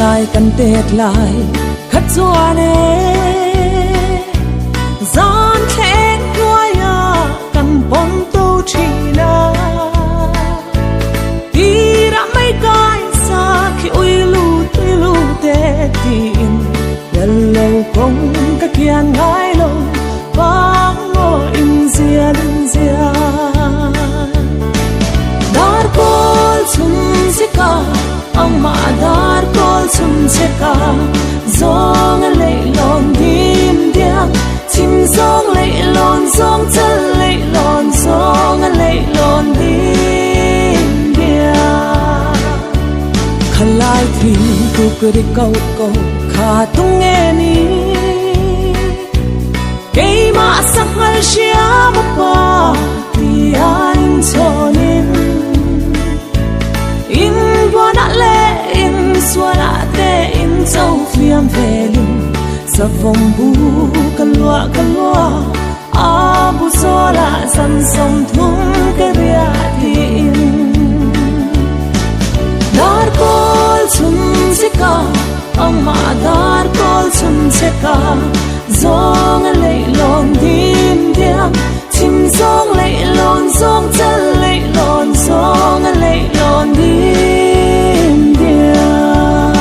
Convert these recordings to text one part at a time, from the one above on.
lại cần tết lại khát gió nè giòn khẽ nuôi à cần bón tô chỉ na đi đã mấy cái xa khi ui lu tê tin lần lâu không các kian ngái lâu vang ngô in diên dar kol sum sika ang ma dar kol sum sika zong lệ lon dim diang chim zong lệ lon zong chân lệ lon zong lệ lon dim diang khalai thi tu kuri câu kha tung nghe ni cây mà sắc hal xia một ba thì anh cho nên in qua đã lệ in xua đã tê in dấu phiêm về lưng sa vòng bu cần lúa a bu xô là dần sông thung cái bia thì in dar kol sum sika ang ma dar kol sum sika zong lệ lon dim diang chim zong lệ lon zong chân lệ lon zong lệ lon dim diang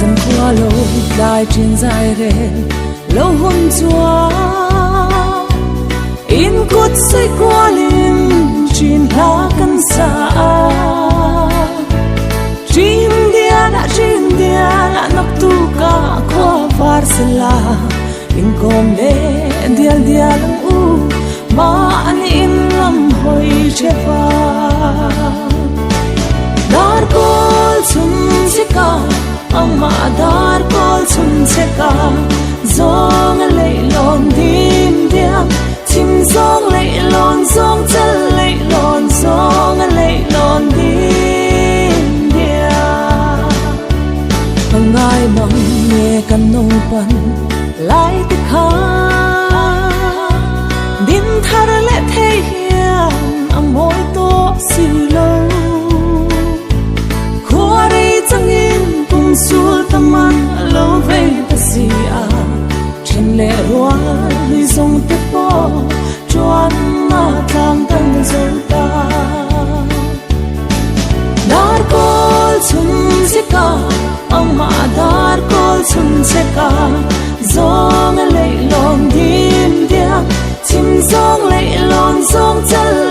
dần qua lâu đài trên dài rền lâu hôn chúa in cốt xây qua lim trên lá căn xa chim dia đã nóc tu cả qua varsela in com le dia lăng u mà anh in lâm hồi chefa dar kol sum sika ang ma dar kol sum sika zong lệ lon dim diang chim zong lệ lon zong chân lệ lon zong lệ lon dim diang hằng ai mong nghe căn nông quan lại tích khá din thar lệ thế hiền ang môi to xì lâu khua đi chẳng in cùng suốt tâm an lâu về ta xì trên lệ hoa đi sông tiếp bỏ choan mà tham thân dần ta dar kol sum sika ang ma dar kol sum sika zong lệ lon dim diang chim zong lệ lon zong chân